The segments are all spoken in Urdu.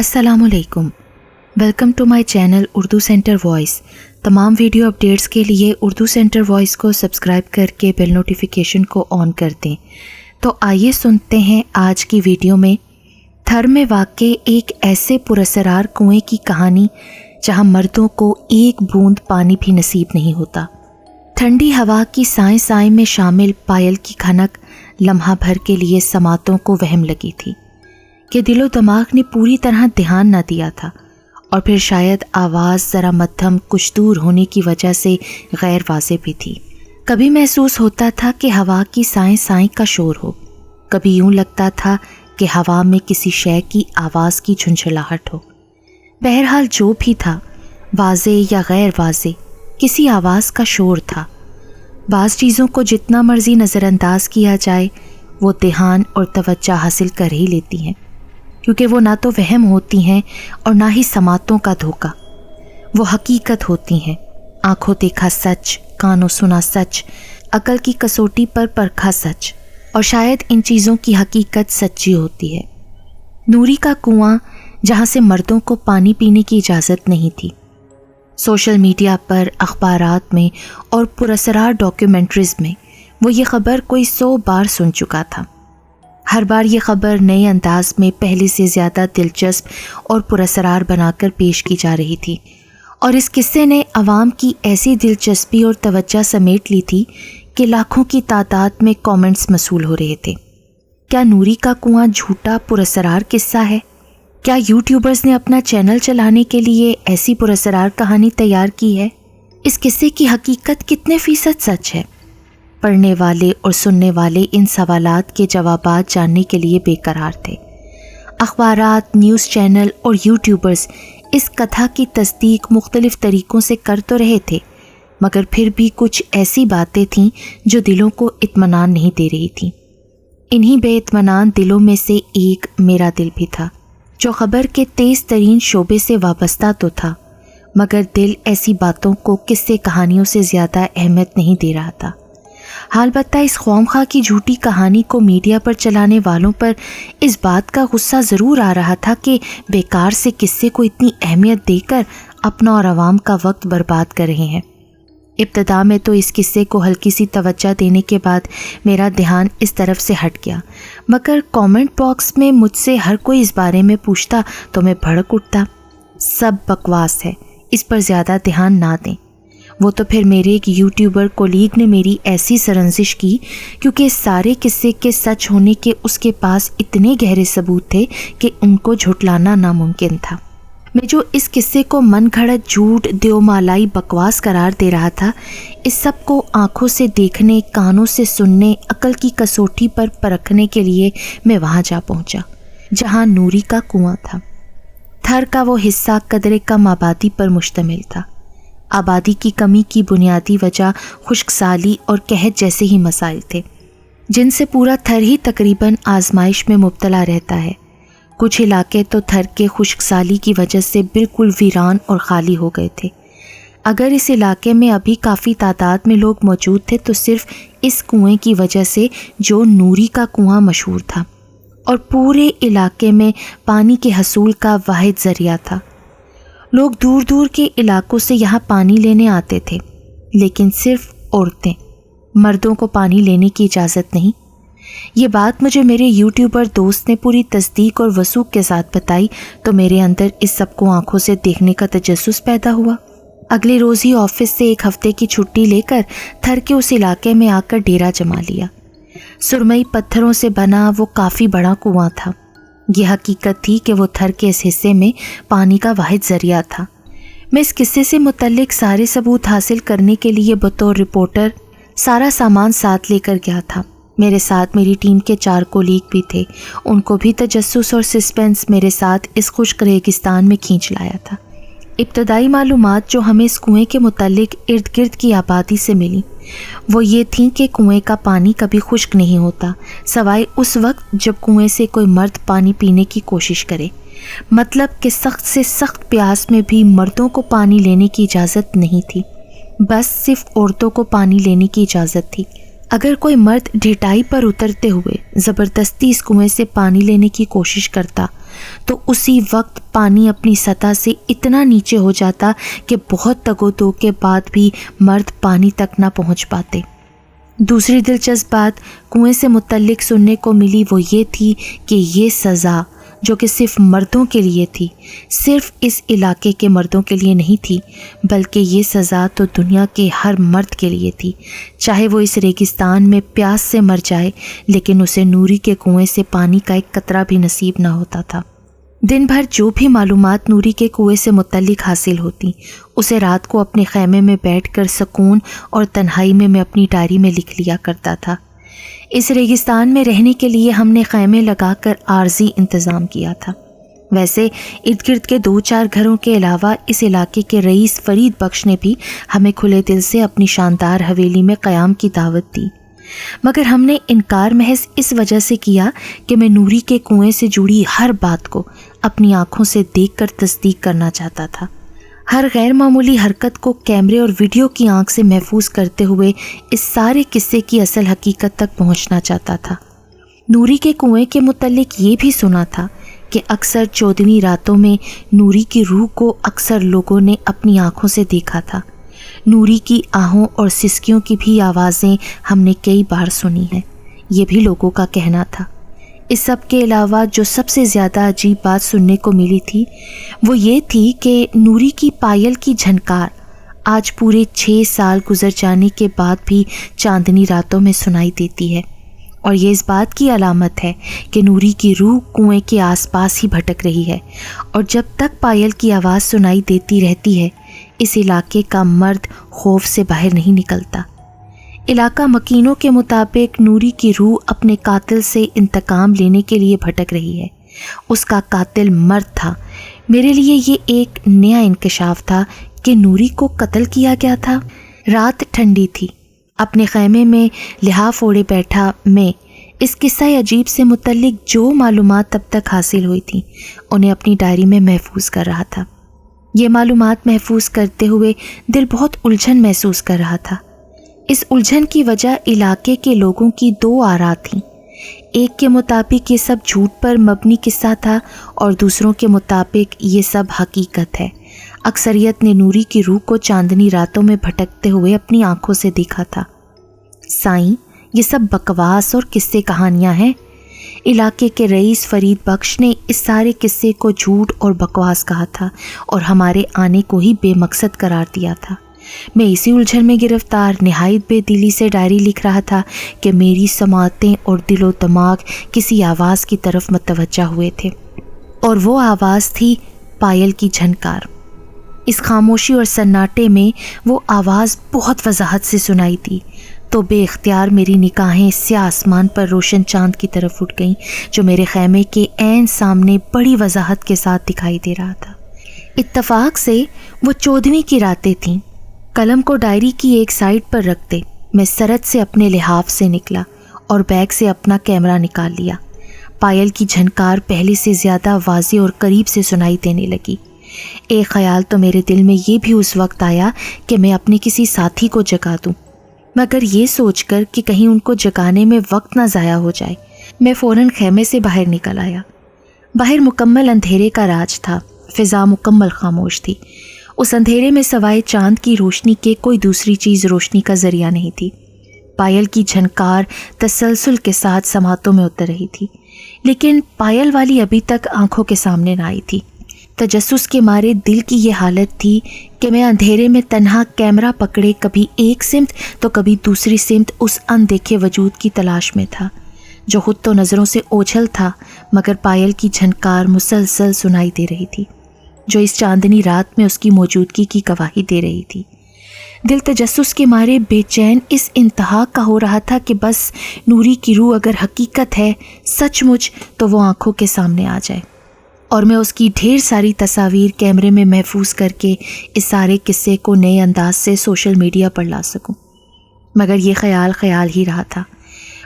السلام علیکم، welcome to my channel Urdu centre voice. تمام ویڈیو اپڈیٹس کے لیے اردو سینٹر وائس کو سبسکرائب کر کے بیل نوٹیفیکیشن کو آن کر دیں۔ تو آئیے سنتے ہیں آج کی ویڈیو میں تھر میں واقع ایک ایسے پراسرار کنویں کی کہانی جہاں مردوں کو ایک بوند پانی بھی نصیب نہیں ہوتا۔ ٹھنڈی ہوا کی سائیں سائیں میں شامل پائل کی کھنک لمحہ بھر کے لیے سماعتوں کو وہم لگی تھی کہ دل و دماغ نے پوری طرح دھیان نہ دیا تھا، اور پھر شاید آواز ذرا مدھم کچھ دور ہونے کی وجہ سے غیر واضح بھی تھی۔ کبھی محسوس ہوتا تھا کہ ہوا کی سائیں سائیں کا شور ہو، کبھی یوں لگتا تھا کہ ہوا میں کسی شے کی آواز کی جھنجھلاہٹ ہو۔ بہرحال جو بھی تھا، واضح یا غیر واضح، کسی آواز کا شور تھا۔ بعض چیزوں کو جتنا مرضی نظر انداز کیا جائے وہ دھیان اور توجہ حاصل کر ہی لیتی ہیں، کیونکہ وہ نہ تو وہم ہوتی ہیں اور نہ ہی سماعتوں کا دھوکہ۔ وہ حقیقت ہوتی ہیں، آنکھوں دیکھا سچ، کانوں سنا سچ، عقل کی کسوٹی پر پرکھا سچ، اور شاید ان چیزوں کی حقیقت سچی ہوتی ہے۔ نوری کا کنواں جہاں سے مردوں کو پانی پینے کی اجازت نہیں تھی، سوشل میڈیا پر، اخبارات میں اور پراسرار ڈاکیومنٹریز میں وہ یہ خبر کوئی 100 بار سن چکا تھا۔ ہر بار یہ خبر نئے انداز میں پہلے سے زیادہ دلچسپ اور پراسرار بنا کر پیش کی جا رہی تھی، اور اس قصے نے عوام کی ایسی دلچسپی اور توجہ سمیٹ لی تھی کہ لاکھوں کی تعداد میں کامنٹس موصول ہو رہے تھے۔ کیا نوری کا کنواں جھوٹا پراسرار قصہ ہے؟ کیا یوٹیوبرز نے اپنا چینل چلانے کے لیے ایسی پراسرار کہانی تیار کی ہے؟ اس قصے کی حقیقت کتنے فیصد سچ ہے؟ پڑھنے والے اور سننے والے ان سوالات کے جوابات جاننے کے لیے بے قرار تھے۔ اخبارات، نیوز چینل اور یوٹیوبرز اس کتھا کی تصدیق مختلف طریقوں سے کر تو رہے تھے، مگر پھر بھی کچھ ایسی باتیں تھیں جو دلوں کو اطمینان نہیں دے رہی تھیں۔ انہی بے اطمینان دلوں میں سے ایک میرا دل بھی تھا، جو خبر کے تیز ترین شعبے سے وابستہ تو تھا، مگر دل ایسی باتوں کو قصے کہانیوں سے زیادہ اہمیت نہیں دے رہا تھا۔ البتہ اس خواہ کی جھوٹی کہانی کو میڈیا پر چلانے والوں پر اس بات کا غصہ ضرور آ رہا تھا کہ بیکار سے قصے کو اتنی اہمیت دے کر اپنا اور عوام کا وقت برباد کر رہے ہیں۔ ابتدا میں تو اس قصے کو ہلکی سی توجہ دینے کے بعد میرا دھیان اس طرف سے ہٹ گیا، مگر کامنٹ باکس میں مجھ سے ہر کوئی اس بارے میں پوچھتا تو میں بھڑک اٹھتا۔ سب بکواس ہے، اس پر زیادہ دھیان نہ دیں۔ وہ تو پھر میرے ایک یوٹیوبر کولیگ نے میری ایسی سرزنش کی، کیونکہ اس سارے قصے کے سچ ہونے کے اس کے پاس اتنے گہرے ثبوت تھے کہ ان کو جھٹلانا ناممکن تھا۔ میں جو اس قصے کو من گھڑت جھوٹ، دیومالائی بکواس قرار دے رہا تھا، اس سب کو آنکھوں سے دیکھنے، کانوں سے سننے، عقل کی کسوٹی پر پرکھنے کے لیے میں وہاں جا پہنچا جہاں نوری کا کنواں تھا۔ تھر کا وہ حصہ قدرے کم آبادی پر مشتمل تھا۔ آبادی کی کمی کی بنیادی وجہ خشک سالی اور قحط جیسے ہی مسائل تھے، جن سے پورا تھر ہی تقریباً آزمائش میں مبتلا رہتا ہے۔ کچھ علاقے تو تھر کے خشک سالی کی وجہ سے بالکل ویران اور خالی ہو گئے تھے۔ اگر اس علاقے میں ابھی کافی تعداد میں لوگ موجود تھے تو صرف اس کنویں کی وجہ سے جو نوری کا کنواں مشہور تھا، اور پورے علاقے میں پانی کے حصول کا واحد ذریعہ تھا۔ لوگ دور دور کے علاقوں سے یہاں پانی لینے آتے تھے، لیکن صرف عورتیں، مردوں کو پانی لینے کی اجازت نہیں۔ یہ بات مجھے میرے یوٹیوبر دوست نے پوری تصدیق اور وثوق کے ساتھ بتائی تو میرے اندر اس سب کو آنکھوں سے دیکھنے کا تجسس پیدا ہوا۔ اگلے روز ہی آفس سے ایک ہفتے کی چھٹی لے کر تھر کے اس علاقے میں آ کر ڈیرا جما لیا۔ سرمئی پتھروں سے بنا وہ کافی بڑا کنواں تھا۔ یہ حقیقت تھی کہ وہ تھر کے اس حصے میں پانی کا واحد ذریعہ تھا۔ میں اس قصے سے متعلق سارے ثبوت حاصل کرنے کے لیے بطور رپورٹر سارا سامان ساتھ لے کر گیا تھا۔ میرے ساتھ میری ٹیم کے 4 کولیگ بھی تھے، ان کو بھی تجسس اور سسپینس میرے ساتھ اس خشک ریگستان میں کھینچ لایا تھا۔ ابتدائی معلومات جو ہمیں اس کنویں کے متعلق ارد گرد کی آبادی سے ملی وہ یہ تھیں کہ کنویں کا پانی کبھی خشک نہیں ہوتا، سوائے اس وقت جب کنویں سے کوئی مرد پانی پینے کی کوشش کرے۔ مطلب کہ سخت سے سخت پیاس میں بھی مردوں کو پانی لینے کی اجازت نہیں تھی، بس صرف عورتوں کو پانی لینے کی اجازت تھی۔ اگر کوئی مرد ڈھٹائی پر اترتے ہوئے زبردستی اس کنویں سے پانی لینے کی کوشش کرتا تو اسی وقت پانی اپنی سطح سے اتنا نیچے ہو جاتا کہ بہت تگ و دو کے بعد بھی مرد پانی تک نہ پہنچ پاتے۔ دوسری دلچسپ بات کنویں سے متعلق سننے کو ملی وہ یہ تھی کہ یہ سزا جو کہ صرف مردوں کے لیے تھی، صرف اس علاقے کے مردوں کے لیے نہیں تھی، بلکہ یہ سزا تو دنیا کے ہر مرد کے لیے تھی، چاہے وہ اس ریگستان میں پیاس سے مر جائے لیکن اسے نوری کے کنویں سے پانی کا ایک قطرہ بھی نصیب نہ ہوتا تھا۔ دن بھر جو بھی معلومات نوری کے کنویں سے متعلق حاصل ہوتی اسے رات کو اپنے خیمے میں بیٹھ کر سکون اور تنہائی میں اپنی ڈائری میں لکھ لیا کرتا تھا۔ اس ریگستان میں رہنے کے لیے ہم نے خیمے لگا کر عارضی انتظام کیا تھا۔ ویسے ارد گرد کے 2-4 گھروں کے علاوہ اس علاقے کے رئیس فرید بخش نے بھی ہمیں کھلے دل سے اپنی شاندار حویلی میں قیام کی دعوت دی، مگر ہم نے انکار محض اس وجہ سے کیا کہ میں نوری کے کنویں سے جڑی ہر بات کو اپنی آنکھوں سے دیکھ کر تصدیق کرنا چاہتا تھا، ہر غیر معمولی حرکت کو کیمرے اور ویڈیو کی آنکھ سے محفوظ کرتے ہوئے اس سارے قصے کی اصل حقیقت تک پہنچنا چاہتا تھا۔ نوری کے کنویں کے متعلق یہ بھی سنا تھا کہ اکثر 14ویں راتوں میں نوری کی روح کو اکثر لوگوں نے اپنی آنکھوں سے دیکھا تھا۔ نوری کی آہوں اور سسکیوں کی بھی آوازیں ہم نے کئی بار سنی ہیں، یہ بھی لوگوں کا کہنا تھا۔ اس سب کے علاوہ جو سب سے زیادہ عجیب بات سننے کو ملی تھی وہ یہ تھی کہ نوری کی پائل کی جھنکار آج پورے 6 سال گزر جانے کے بعد بھی چاندنی راتوں میں سنائی دیتی ہے، اور یہ اس بات کی علامت ہے کہ نوری کی روح کنویں کے آس پاس ہی بھٹک رہی ہے، اور جب تک پائل کی آواز سنائی دیتی رہتی ہے اس علاقے کا مرد خوف سے باہر نہیں نکلتا۔ علاقہ مکینوں کے مطابق نوری کی روح اپنے قاتل سے انتقام لینے کے لیے بھٹک رہی ہے۔ اس کا قاتل مرد تھا۔ میرے لیے یہ ایک نیا انکشاف تھا کہ نوری کو قتل کیا گیا تھا۔ رات ٹھنڈی تھی، اپنے خیمے میں لحاف اوڑھے بیٹھا میں اس قصہ عجیب سے متعلق جو معلومات اب تک حاصل ہوئی تھیں انہیں اپنی ڈائری میں محفوظ کر رہا تھا۔ یہ معلومات محفوظ کرتے ہوئے دل بہت الجھن محسوس کر رہا تھا۔ اس الجھن کی وجہ علاقے کے لوگوں کی 2 آراء تھیں۔ ایک کے مطابق یہ سب جھوٹ پر مبنی قصہ تھا اور دوسروں کے مطابق یہ سب حقیقت ہے۔ اکثریت نے نوری کی روح کو چاندنی راتوں میں بھٹکتے ہوئے اپنی آنکھوں سے دیکھا تھا۔ سائیں، یہ سب بکواس اور قصے کہانیاں ہیں۔ علاقے کے رئیس فرید بخش نے اس سارے قصے کو جھوٹ اور بکواس کہا تھا اور ہمارے آنے کو ہی بے مقصد قرار دیا تھا۔ میں اسی الجھن میں گرفتار نہایت بے دلی سے ڈائری لکھ رہا تھا کہ میری سماعتیں اور دل و دماغ کسی آواز کی طرف متوجہ ہوئے تھے، اور وہ آواز تھی پائل کی جھنکار۔ اس خاموشی اور سناٹے میں وہ آواز بہت وضاحت سے سنائی دی تو بے اختیار میری نگاہیں سیاہ آسمان پر روشن چاند کی طرف اٹھ گئیں جو میرے خیمے کے عین سامنے بڑی وضاحت کے ساتھ دکھائی دے رہا تھا۔ اتفاق سے وہ 14ویں کی راتیں تھیں۔ قلم کو ڈائری کی ایک سائڈ پر رکھتے میں سرد سے اپنے لحاف سے نکلا اور بیگ سے اپنا کیمرہ نکال لیا۔ پائل کی جھنکار پہلے سے زیادہ واضح اور قریب سے سنائی دینے لگی۔ ایک خیال تو میرے دل میں یہ بھی اس وقت آیا کہ میں اپنے کسی ساتھی کو جگا دوں، مگر یہ سوچ کر کہ کہیں ان کو جگانے میں وقت نہ ضائع ہو جائے میں فوراً خیمے سے باہر نکل آیا۔ باہر مکمل اندھیرے کا راج تھا، فضا مکمل خاموش تھی۔ اس اندھیرے میں سوائے چاند کی روشنی کے کوئی دوسری چیز روشنی کا ذریعہ نہیں تھی۔ پائل کی جھنکار تسلسل کے ساتھ سماعتوں میں اتر رہی تھی، لیکن پائل والی ابھی تک آنکھوں کے سامنے نہ آئی تھی۔ تجسس کے مارے دل کی یہ حالت تھی کہ میں اندھیرے میں تنہا کیمرہ پکڑے کبھی ایک سمت تو کبھی دوسری سمت اس اندیکھے وجود کی تلاش میں تھا جو خود تو نظروں سے اوجھل تھا مگر پائل کی جھنکار مسلسل سنائی دے رہی تھی جو اس چاندنی رات میں اس کی موجودگی کی گواہی دے رہی تھی۔ دل تجسس کے مارے بے چین اس انتہا کا ہو رہا تھا کہ بس نوری کی روح اگر حقیقت ہے سچ مچ تو وہ آنکھوں کے سامنے آ جائے اور میں اس کی ڈھیر ساری تصاویر کیمرے میں محفوظ کر کے اس سارے قصے کو نئے انداز سے سوشل میڈیا پر لا سکوں۔ مگر یہ خیال ہی رہا تھا۔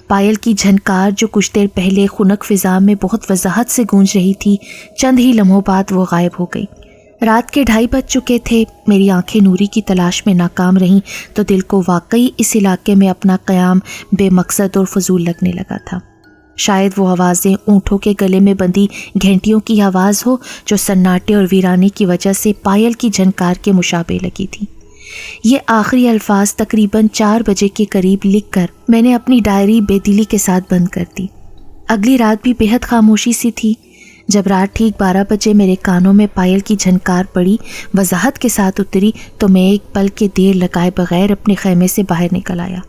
پائل کی جھنکار جو کچھ دیر پہلے خنک فضا میں بہت وضاحت سے گونج رہی تھی، چند ہی لمحوں بعد وہ غائب ہو گئی۔ رات کے 2:30 بج چکے تھے۔ میری آنکھیں نوری کی تلاش میں ناکام رہیں تو دل کو واقعی اس علاقے میں اپنا قیام بے مقصد اور فضول لگنے لگا تھا۔ شاید وہ آوازیں اونٹوں کے گلے میں بندھی گھنٹیوں کی آواز ہو جو سناٹے اور ویرانے کی وجہ سے پائل کی جھنکار کے مشابہ لگی تھی۔ یہ آخری الفاظ تقریباً 4 بجے کے قریب لکھ کر میں نے اپنی ڈائری بے دلی کے ساتھ بند کر دی۔ اگلی رات بھی بے حد خاموشی سی تھی۔ جب رات ٹھیک 12 بجے میرے کانوں میں پائل کی جھنکار پڑی وضاحت کے ساتھ اتری تو میں ایک پل کے دیر لگائے بغیر اپنے خیمے سے باہر نکل آیا۔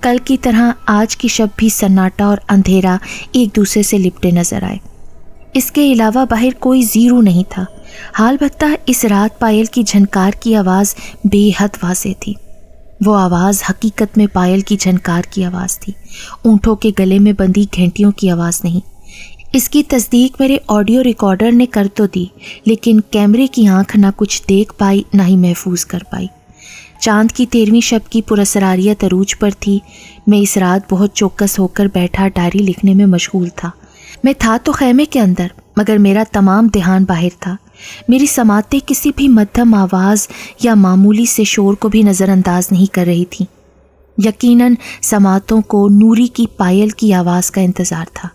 کل کی طرح آج کی شب بھی سناٹا اور اندھیرا ایک دوسرے سے لپٹے نظر آئے۔ اس کے علاوہ باہر کوئی زیرو نہیں تھا۔ البتہ اس رات پائل کی جھنکار کی آواز بے حد واضح تھی۔ وہ آواز حقیقت میں پائل کی جھنکار کی آواز تھی، اونٹوں کے گلے میں بندھی گھنٹیوں کی آواز نہیں۔ اس کی تصدیق میرے آڈیو ریکارڈر نے کر تو دی، لیکن کیمرے کی آنکھ نہ کچھ دیکھ پائی نہ ہی محفوظ کر پائی۔ چاند کی 13ویں شب کی پراسراریت عروج پر تھی۔ میں اس رات بہت چوکس ہو کر بیٹھا ڈائری لکھنے میں مشغول تھا۔ میں تھا تو خیمے کے اندر، مگر میرا تمام دھیان باہر تھا۔ میری سماعتیں کسی بھی مدھم آواز یا معمولی سے شور کو بھی نظر انداز نہیں کر رہی تھیں۔ یقیناً سماعتوں کو نوری کی پائل کی آواز کا انتظار تھا۔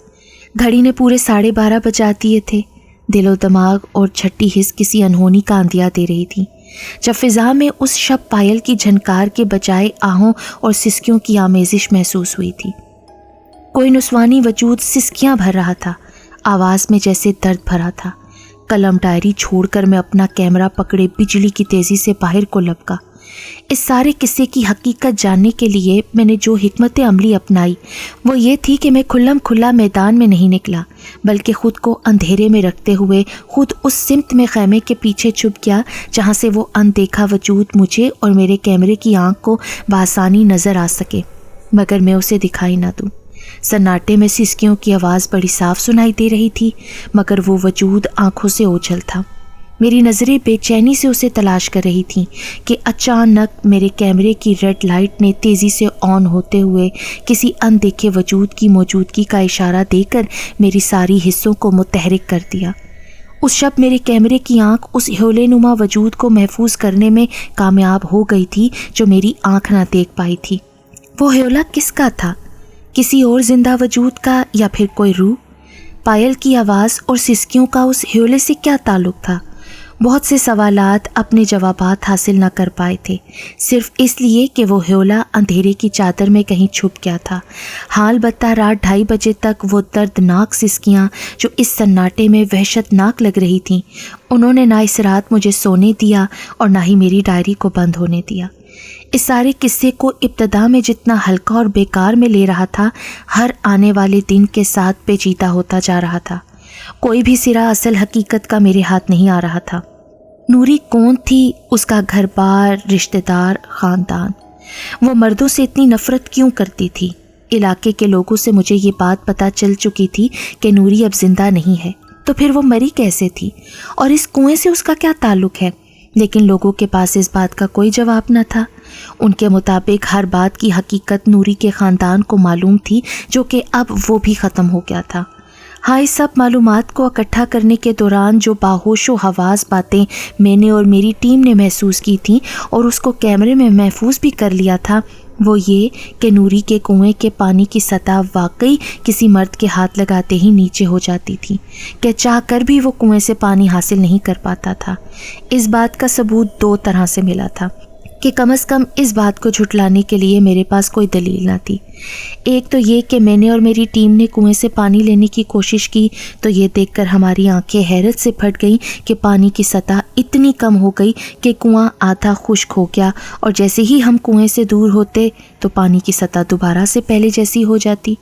گھڑی نے پورے 12:30 بجا دیے تھے۔ دل و دماغ اور چھٹی حس کسی انہونی کا اندیا دے رہی تھی جب فضا میں اس شب پائل کی جھنکار کے بجائے آہوں اور سسکیوں کی آمیزش محسوس ہوئی تھی۔ کوئی نسوانی وجود سسکیاں بھر رہا تھا، آواز میں جیسے درد بھرا تھا۔ قلم ڈائری چھوڑ کر میں اپنا کیمرہ پکڑے بجلی کی تیزی سے باہر کو لپکا۔ اس سارے قصے کی حقیقت جاننے کے لیے میں نے جو حکمت عملی اپنائی وہ یہ تھی کہ میں کھلم کھلا میدان میں نہیں نکلا، بلکہ خود کو اندھیرے میں رکھتے ہوئے خود اس سمت میں خیمے کے پیچھے چھپ گیا جہاں سے وہ اندیکھا وجود مجھے اور میرے کیمرے کی آنکھ کو بآسانی نظر آ سکے، مگر میں اسے دکھائی نہ دوں۔ سناٹے میں سسکیوں کی آواز بڑی صاف سنائی دے رہی تھی، مگر وہ وجود آنکھوں سے اوجھل تھا۔ میری نظریں بے چینی سے اسے تلاش کر رہی تھیں کہ اچانک میرے کیمرے کی ریڈ لائٹ نے تیزی سے آن ہوتے ہوئے کسی اندیکھے وجود کی موجودگی کا اشارہ دے کر میری ساری حصوں کو متحرک کر دیا۔ اس شب میرے کیمرے کی آنکھ اس ہیولے نما وجود کو محفوظ کرنے میں کامیاب ہو گئی تھی جو میری آنکھ نہ دیکھ پائی تھی۔ وہ ہیولا کس کا تھا؟ کسی اور زندہ وجود کا یا پھر کوئی روح؟ پائل کی آواز اور سسکیوں کا اس ہیولے سے کیا تعلق تھا؟ بہت سے سوالات اپنے جوابات حاصل نہ کر پائے تھے، صرف اس لیے کہ وہ ہیولا اندھیرے کی چادر میں کہیں چھپ گیا تھا۔ البتہ رات 2:30 بجے تک وہ دردناک سسکیاں جو اس سناٹے میں وحشت ناک لگ رہی تھیں، انہوں نے نہ اس رات مجھے سونے دیا اور نہ ہی میری ڈائری کو بند ہونے دیا۔ اس سارے قصے کو ابتدا میں جتنا ہلکا اور بیکار میں لے رہا تھا، ہر آنے والے دن کے ساتھ پیچیدہ ہوتا جا رہا تھا۔ کوئی بھی سرا اصل حقیقت کا میرے ہاتھ نہیں آ رہا تھا۔ نوری کون تھی، اس کا گھر بار، رشتہ دار، خاندان؟ وہ مردوں سے اتنی نفرت کیوں کرتی تھی؟ علاقے کے لوگوں سے مجھے یہ بات پتہ چل چکی تھی کہ نوری اب زندہ نہیں ہے، تو پھر وہ مری کیسے تھی اور اس کنویں سے اس کا کیا تعلق ہے؟ لیکن لوگوں کے پاس اس بات کا کوئی جواب نہ تھا۔ ان کے مطابق ہر بات کی حقیقت نوری کے خاندان کو معلوم تھی، جو کہ اب وہ بھی ختم ہو گیا تھا۔ ہاں، اس سب معلومات کو اکٹھا کرنے کے دوران جو باہوش و حواس باتیں میں نے اور میری ٹیم نے محسوس کی تھیں اور اس کو کیمرے میں محفوظ بھی کر لیا تھا، وہ یہ کہ نوری کے کنویں کے پانی کی سطح واقعی کسی مرد کے ہاتھ لگاتے ہی نیچے ہو جاتی تھی کہ چاہ کر بھی وہ کنویں سے پانی حاصل نہیں کر پاتا تھا۔ اس بات کا ثبوت 2 طرح سے ملا تھا کہ کم از کم اس بات کو جھٹلانے کے لیے میرے پاس کوئی دلیل نہ تھی۔ ایک تو یہ کہ میں نے اور میری ٹیم نے کنویں سے پانی لینے کی کوشش کی تو یہ دیکھ کر ہماری آنکھیں حیرت سے پھٹ گئیں کہ پانی کی سطح اتنی کم ہو گئی کہ کنواں آدھا خشک ہو گیا، اور جیسے ہی ہم کنویں سے دور ہوتے تو پانی کی سطح دوبارہ سے پہلے جیسی ہو جاتی۔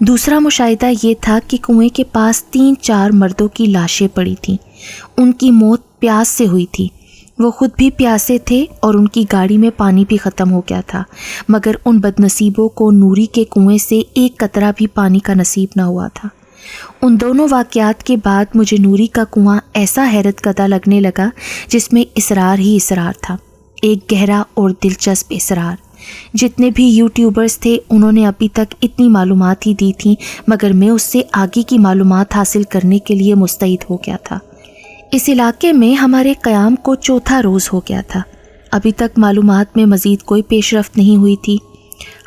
دوسرا مشاہدہ یہ تھا کہ کنویں کے پاس 3-4 مردوں کی لاشیں پڑی تھیں۔ ان کی موت پیاس سے ہوئی تھی۔ وہ خود بھی پیاسے تھے اور ان کی گاڑی میں پانی بھی ختم ہو گیا تھا، مگر ان بد نصیبوں کو نوری کے کنویں سے ایک قطرہ بھی پانی کا نصیب نہ ہوا تھا۔ ان دونوں واقعات کے بعد مجھے نوری کا کنواں ایسا حیرت زدہ لگنے لگا جس میں اسرار ہی اسرار تھا، ایک گہرا اور دلچسپ اسرار۔ جتنے بھی یوٹیوبرز تھے انہوں نے ابھی تک اتنی معلومات ہی دی تھیں، مگر میں اس سے آگے کی معلومات حاصل کرنے کے لیے مستعد ہو گیا تھا۔ اس علاقے میں ہمارے قیام کو چوتھا روز ہو گیا تھا۔ ابھی تک معلومات میں مزید کوئی پیش رفت نہیں ہوئی تھی۔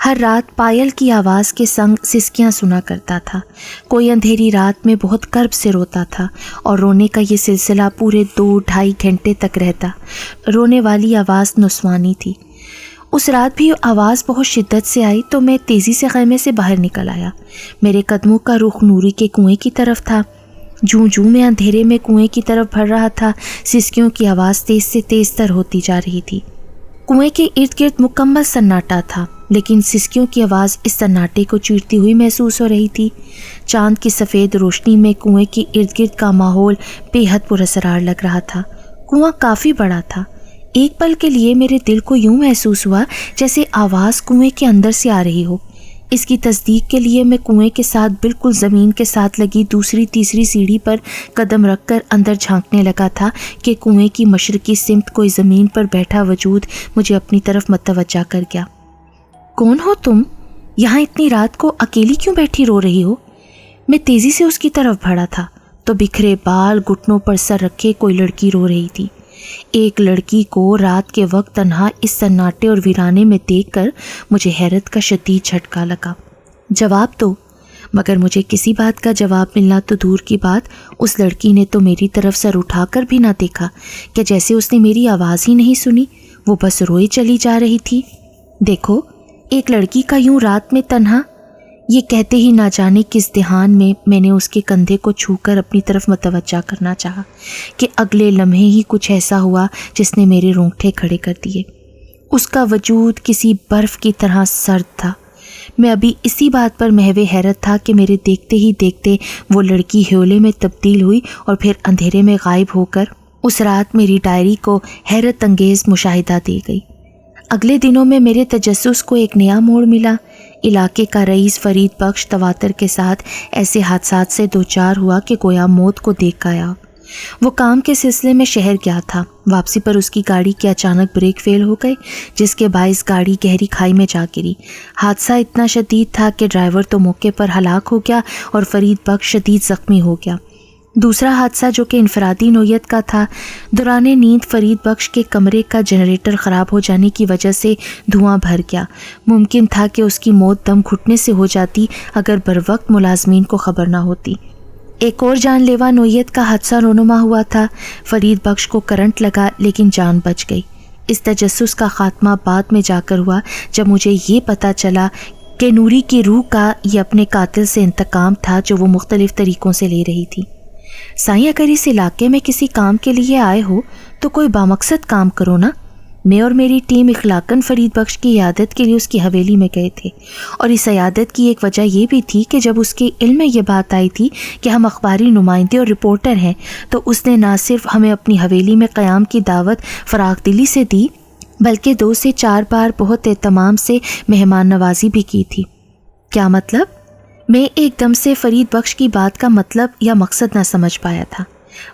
ہر رات پائل کی آواز کے سنگ سسکیاں سنا کرتا تھا۔ کوئی اندھیری رات میں بہت کرب سے روتا تھا اور رونے کا یہ سلسلہ پورے 2-2.5 گھنٹے تک رہتا۔ رونے والی آواز نسوانی تھی۔ اس رات بھی آواز بہت شدت سے آئی تو میں تیزی سے خیمے سے باہر نکل آیا۔ میرے قدموں کا رخ نوری کے کنویں کی طرف تھا۔ جوں جوں میں اندھیرے میں کنویں کی طرف بڑھ رہا تھا، سسکیوں کی آواز تیز سے تیز تر ہوتی جا رہی تھی۔ کنویں کے ارد گرد مکمل سناٹا تھا، لیکن سسکیوں کی آواز اس سناٹے کو چیرتی ہوئی محسوس ہو رہی تھی۔ چاند کی سفید روشنی میں کنویں کے ارد گرد کا ماحول بے حد پراسرار لگ رہا تھا۔ کنواں کافی بڑا تھا۔ ایک پل کے لیے میرے دل کو یوں محسوس ہوا جیسے آواز کنویں کے اندر سے آ رہی ہو۔ اس کی تصدیق کے لیے میں کنویں کے ساتھ بالکل زمین کے ساتھ لگی دوسری تیسری سیڑھی پر قدم رکھ کر اندر جھانکنے لگا تھا کہ کنویں کی مشرقی سمت کوئی زمین پر بیٹھا وجود مجھے اپنی طرف متوجہ کر گیا۔ کون ہو تم؟ یہاں اتنی رات کو اکیلی کیوں بیٹھی رو رہی ہو؟ میں تیزی سے اس کی طرف بڑھا تھا تو بکھرے بال، گھٹنوں پر سر رکھے کوئی لڑکی رو رہی تھی۔ ایک لڑکی کو رات کے وقت تنہا اس سناٹے اور ویرانے میں دیکھ کر مجھے حیرت کا شدید جھٹکا لگا۔ جواب دو، مگر مجھے کسی بات کا جواب ملنا تو دور کی بات، اس لڑکی نے تو میری طرف سر اٹھا کر بھی نہ دیکھا کہ جیسے اس نے میری آواز ہی نہیں سنی، وہ بس روئی چلی جا رہی تھی۔ دیکھو، ایک لڑکی کا یوں رات میں تنہا، یہ کہتے ہی نہ جانے کس دھیان میں نے اس کے کندھے کو چھو کر اپنی طرف متوجہ کرنا چاہا کہ اگلے لمحے ہی کچھ ایسا ہوا جس نے میرے رونگٹے کھڑے کر دیے۔ اس کا وجود کسی برف کی طرح سرد تھا۔ میں ابھی اسی بات پر محو حیرت تھا کہ میرے دیکھتے ہی دیکھتے وہ لڑکی ہیولے میں تبدیل ہوئی اور پھر اندھیرے میں غائب ہو کر اس رات میری ڈائری کو حیرت انگیز مشاہدہ دی گئی۔ اگلے دنوں میں میرے تجسس کو ایک نیا موڑ ملا۔ علاقے کا رئیس فرید بخش تواتر کے ساتھ ایسے حادثات سے دوچار ہوا کہ گویا موت کو دیکھ آیا۔ وہ کام کے سلسلے میں شہر گیا تھا۔ واپسی پر اس کی گاڑی کے اچانک بریک فیل ہو گئے، جس کے باعث گاڑی گہری کھائی میں جا گری۔ حادثہ اتنا شدید تھا کہ ڈرائیور تو موقع پر ہلاک ہو گیا اور فرید بخش شدید زخمی ہو گیا۔ دوسرا حادثہ جو کہ انفرادی نوعیت کا تھا، دوران نیند فرید بخش کے کمرے کا جنریٹر خراب ہو جانے کی وجہ سے دھواں بھر گیا۔ ممکن تھا کہ اس کی موت دم گھٹنے سے ہو جاتی اگر بروقت ملازمین کو خبر نہ ہوتی۔ ایک اور جان لیوا نوعیت کا حادثہ رونما ہوا تھا۔ فرید بخش کو کرنٹ لگا لیکن جان بچ گئی۔ اس تجسس کا خاتمہ بعد میں جا کر ہوا جب مجھے یہ پتہ چلا کہ نوری کی روح کا یہ اپنے قاتل سے انتقام تھا جو وہ مختلف طریقوں سے لے رہی تھی۔ سائیں، اگر اس علاقے میں کسی کام کے لیے آئے ہو تو کوئی بامقصد کام کرو نا۔ میں اور میری ٹیم اخلاقاً فرید بخش کی عیادت کے لیے اس کی حویلی میں گئے تھے، اور اس عیادت کی ایک وجہ یہ بھی تھی کہ جب اس کے علم میں یہ بات آئی تھی کہ ہم اخباری نمائندے اور رپورٹر ہیں تو اس نے نہ صرف ہمیں اپنی حویلی میں قیام کی دعوت فراخ دلی سے دی بلکہ 2 سے 4 بار بہت اہتمام سے مہمان نوازی بھی کی تھی۔ کیا مطلب؟ میں ایک دم سے فرید بخش کی بات کا مطلب یا مقصد نہ سمجھ پایا تھا۔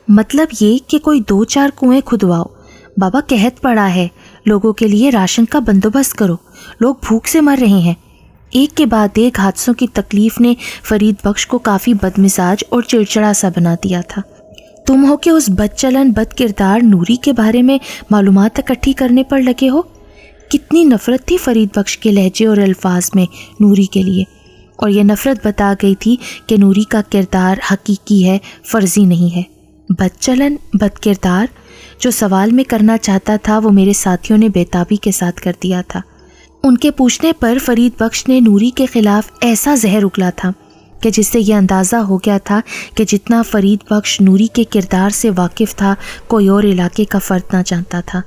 مطلب یہ کہ کوئی 2-4 کنویں کھدواؤ، بابا قحط پڑا ہے، لوگوں کے لیے راشن کا بندوبست کرو، لوگ بھوک سے مر رہے ہیں۔ ایک کے بعد ایک حادثوں کی تکلیف نے فرید بخش کو کافی بدمزاج اور چڑچڑا سا بنا دیا تھا۔ تم ہو کہ اس بد چلن بد کردار نوری کے بارے میں معلومات اکٹھی کرنے پر لگے ہو۔ کتنی نفرت تھی فرید بخش کے لہجے اور الفاظ میں نوری کے لیے، اور یہ نفرت بتا گئی تھی کہ نوری کا کردار حقیقی ہے، فرضی نہیں ہے۔ بد چلن بد کردار، جو سوال میں کرنا چاہتا تھا وہ میرے ساتھیوں نے بےتابی کے ساتھ کر دیا تھا۔ ان کے پوچھنے پر فرید بخش نے نوری کے خلاف ایسا زہر اگلا تھا کہ جس سے یہ اندازہ ہو گیا تھا کہ جتنا فرید بخش نوری کے کردار سے واقف تھا کوئی اور علاقے کا فرد نہ جانتا تھا۔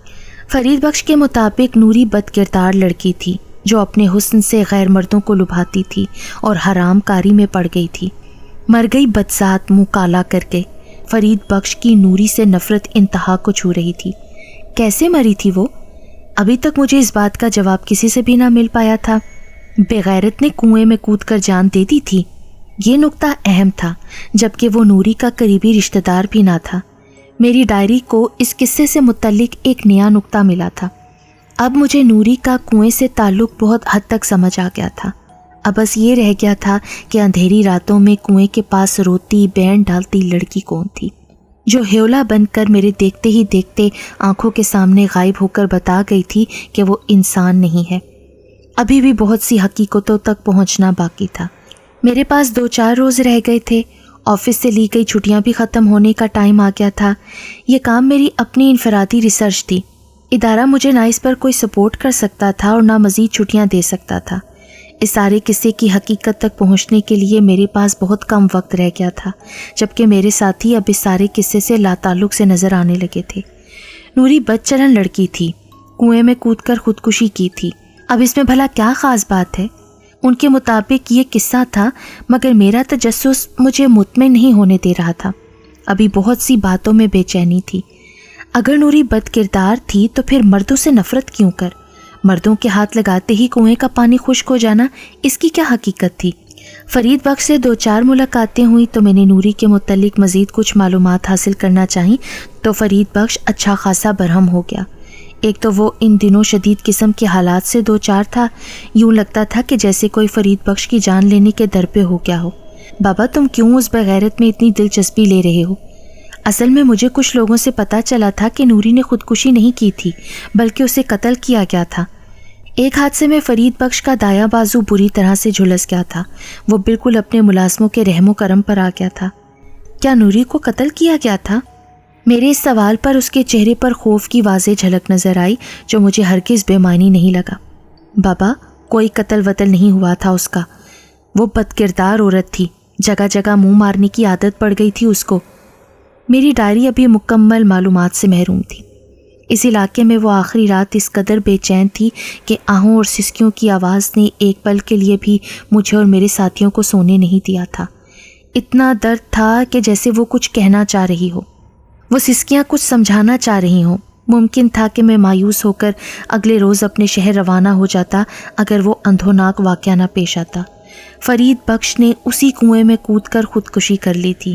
فرید بخش کے مطابق نوری بد کردار لڑکی تھی جو اپنے حسن سے غیر مردوں کو لبھاتی تھی اور حرام کاری میں پڑ گئی تھی۔ مر گئی بدذات منہ کالا کر کے۔ فرید بخش کی نوری سے نفرت انتہا کو چھو رہی تھی۔ کیسے مری تھی وہ؟ ابھی تک مجھے اس بات کا جواب کسی سے بھی نہ مل پایا تھا۔ بغیرت نے کنویں میں کود کر جان دے دی تھی، یہ نکتہ اہم تھا، جبکہ وہ نوری کا قریبی رشتہ دار بھی نہ تھا۔ میری ڈائری کو اس قصے سے متعلق ایک نیا نکتہ ملا تھا۔ اب مجھے نوری کا کنویں سے تعلق بہت حد تک سمجھ آ گیا تھا۔ اب بس یہ رہ گیا تھا کہ اندھیری راتوں میں کنویں کے پاس روتی بین ڈالتی لڑکی کون تھی۔ جو ہیولا بن کر میرے دیکھتے ہی دیکھتے آنکھوں کے سامنے غائب ہو کر بتا گئی تھی کہ وہ انسان نہیں ہے۔ ابھی بھی بہت سی حقیقتوں تک پہنچنا باقی تھا۔ میرے پاس 2-4 روز رہ گئے تھے۔ آفس سے لی گئی چھٹیاں بھی ختم ہونے کا ٹائم آ گیا تھا۔ یہ کام میری اپنی انفرادی ریسرچ تھی۔ ادارہ مجھے نہ اس پر کوئی سپورٹ کر سکتا تھا اور نہ مزید چھٹیاں دے سکتا تھا۔ اس سارے قصے کی حقیقت تک پہنچنے کے لیے میرے پاس بہت کم وقت رہ گیا تھا، جبکہ میرے ساتھی اب اس سارے قصے سے لا تعلق سے نظر آنے لگے تھے۔ نوری بد چلن لڑکی تھی، کنویں میں کود کر خودکشی کی تھی۔ اب اس میں بھلا کیا خاص بات ہے؟ ان کے مطابق یہ قصہ تھا، مگر میرا تجسس مجھے مطمئن نہیں ہونے دے رہا تھا۔ ابھی بہت سی باتوں میں بے چینی تھی۔ اگر نوری بد کردار تھی تو پھر مردوں سے نفرت کیوں کر؟ مردوں کے ہاتھ لگاتے ہی کنویں کا پانی خشک ہو جانا، اس کی کیا حقیقت تھی؟ فرید بخش سے 2-4 ملاقاتیں ہوئیں تو میں نے نوری کے متعلق مزید کچھ معلومات حاصل کرنا چاہیں تو فرید بخش اچھا خاصا برہم ہو گیا۔ ایک تو وہ ان دنوں شدید قسم کے حالات سے 2-4 تھا، یوں لگتا تھا کہ جیسے کوئی فرید بخش کی جان لینے کے در پہ ہو گیا ہو۔ بابا تم کیوں اس بغیرت میں اتنی دلچسپی لے رہے ہو؟ اصل میں مجھے کچھ لوگوں سے پتہ چلا تھا کہ نوری نے خودکشی نہیں کی تھی، بلکہ اسے قتل کیا گیا تھا۔ ایک حادثے میں فرید بخش کا دایاں بازو بری طرح سے جھلس گیا تھا۔ وہ بالکل اپنے ملازموں کے رحم و کرم پر آ گیا تھا۔ کیا نوری کو قتل کیا گیا تھا؟ میرے اس سوال پر اس کے چہرے پر خوف کی واضح جھلک نظر آئی، جو مجھے ہرگز بے معنی نہیں لگا۔ بابا کوئی قتل وتل نہیں ہوا تھا اس کا۔ وہ بد کردار عورت تھی، جگہ جگہ منہ مارنے کی عادت پڑ گئی تھی اس کو۔ میری ڈائری ابھی مکمل معلومات سے محروم تھی۔ اس علاقے میں وہ آخری رات اس قدر بے چین تھی کہ آہوں اور سسکیوں کی آواز نے ایک پل کے لیے بھی مجھے اور میرے ساتھیوں کو سونے نہیں دیا تھا۔ اتنا درد تھا کہ جیسے وہ کچھ کہنا چاہ رہی ہو، وہ سسکیاں کچھ سمجھانا چاہ رہی ہوں۔ ممکن تھا کہ میں مایوس ہو کر اگلے روز اپنے شہر روانہ ہو جاتا اگر وہ اندھوناک واقعہ نہ پیش آتا۔ فرید بخش نے اسی کنویں میں کود کر خودکشی کر لی تھی۔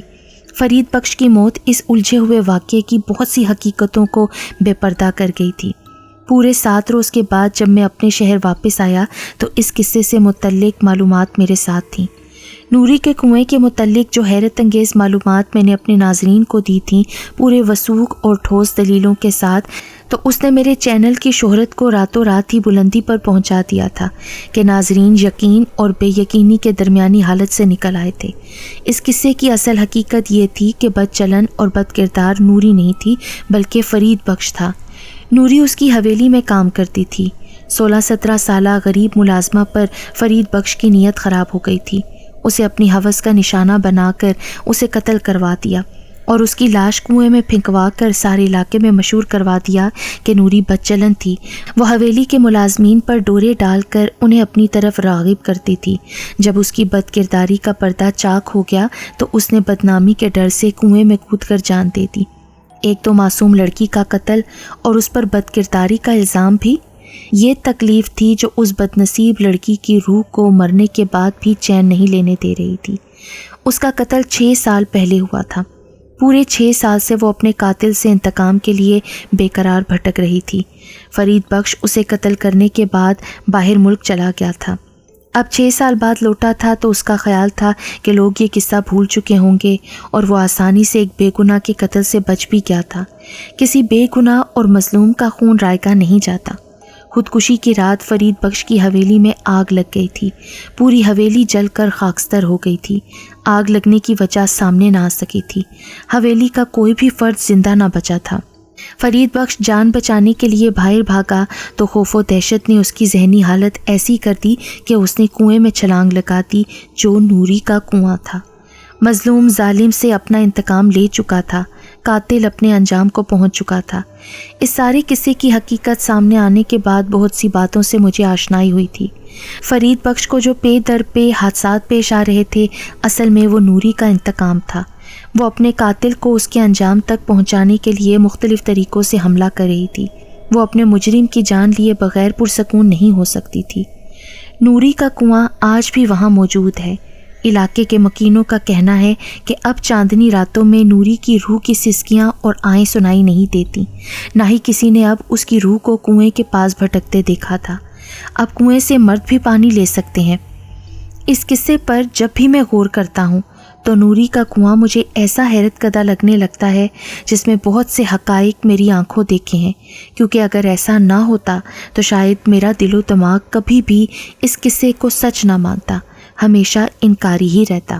فرید بخش کی موت اس الجھے ہوئے واقعے کی بہت سی حقیقتوں کو بے پردہ کر گئی تھی۔ پورے 7 روز کے بعد جب میں اپنے شہر واپس آیا تو اس قصے سے متعلق معلومات میرے ساتھ تھیں۔ نوری کے کنویں کے متعلق جو حیرت انگیز معلومات میں نے اپنے ناظرین کو دی تھیں، پورے وثوق اور ٹھوس دلیلوں کے ساتھ، تو اس نے میرے چینل کی شہرت کو راتوں رات ہی بلندی پر پہنچا دیا تھا کہ ناظرین یقین اور بے یقینی کے درمیانی حالت سے نکل آئے تھے۔ اس قصے کی اصل حقیقت یہ تھی کہ بد چلن اور بد کردار نوری نہیں تھی، بلکہ فرید بخش تھا۔ نوری اس کی حویلی میں کام کرتی تھی۔ 16-17 سالہ غریب ملازمہ پر فرید بخش کی نیت خراب ہو گئی تھی۔ اسے اپنی ہوس کا نشانہ بنا کر اسے قتل کروا دیا اور اس کی لاش کنویں میں پھینکوا کر سارے علاقے میں مشہور کروا دیا کہ نوری بد چلن تھی۔ وہ حویلی کے ملازمین پر ڈورے ڈال کر انہیں اپنی طرف راغب کرتی تھی۔ جب اس کی بد کرداری کا پردہ چاک ہو گیا تو اس نے بدنامی کے ڈر سے کنویں میں کود کر جان دے دی۔ ایک تو معصوم لڑکی کا قتل اور اس پر بد کرداری کا الزام بھی۔ یہ تکلیف تھی جو اس بد نصیب لڑکی کی روح کو مرنے کے بعد بھی چین نہیں لینے دے رہی تھی۔ اس کا قتل 6 سال پہلے ہوا تھا۔ پورے 6 سال سے وہ اپنے قاتل سے انتقام کے لیے بے قرار بھٹک رہی تھی۔ فرید بخش اسے قتل کرنے کے بعد باہر ملک چلا گیا تھا۔ اب 6 سال بعد لوٹا تھا تو اس کا خیال تھا کہ لوگ یہ قصہ بھول چکے ہوں گے اور وہ آسانی سے ایک بے گناہ کے قتل سے بچ بھی گیا تھا۔ کسی بے گناہ اور مظلوم کا خون رائگاں نہیں جاتا۔ خودکشی کی رات فرید بخش کی حویلی میں آگ لگ گئی تھی۔ پوری حویلی جل کر خاکستر ہو گئی تھی۔ آگ لگنے کی وجہ سامنے نہ آ سکی تھی۔ حویلی کا کوئی بھی فرد زندہ نہ بچا تھا۔ فرید بخش جان بچانے کے لیے باہر بھاگا تو خوف و دہشت نے اس کی ذہنی حالت ایسی کر دی کہ اس نے کنویں میں چھلانگ لگا دی جو نوری کا کنواں تھا۔ مظلوم ظالم سے اپنا انتقام لے چکا تھا۔ قاتل اپنے انجام کو پہنچ چکا تھا۔ اس سارے قصے کی حقیقت سامنے آنے کے بعد بہت سی باتوں سے مجھے آشنائی ہوئی تھی۔ فرید بخش کو جو پے در پے حادثات پیش آ رہے تھے، اصل میں وہ نوری کا انتقام تھا۔ وہ اپنے قاتل کو اس کے انجام تک پہنچانے کے لیے مختلف طریقوں سے حملہ کر رہی تھی۔ وہ اپنے مجرم کی جان لیے بغیر پرسکون نہیں ہو سکتی تھی۔ نوری کا کنواں آج بھی وہاں موجود ہے۔ علاقے کے مکینوں کا کہنا ہے کہ اب چاندنی راتوں میں نوری کی روح کی سسکیاں اور آہیں سنائی نہیں دیتی، نہ ہی کسی نے اب اس کی روح کو کنویں کے پاس بھٹکتے دیکھا تھا۔ اب کنویں سے مرد بھی پانی لے سکتے ہیں۔ اس قصے پر جب بھی میں غور کرتا ہوں تو نوری کا کنواں مجھے ایسا حیرت زدہ لگنے لگتا ہے جس میں بہت سے حقائق میری آنکھوں دیکھے ہیں، کیونکہ اگر ایسا نہ ہوتا تو شاید میرا دل و دماغ کبھی بھی اس قصے کو سچ نہ مانتا، ہمیشہ انکاری ہی رہتا۔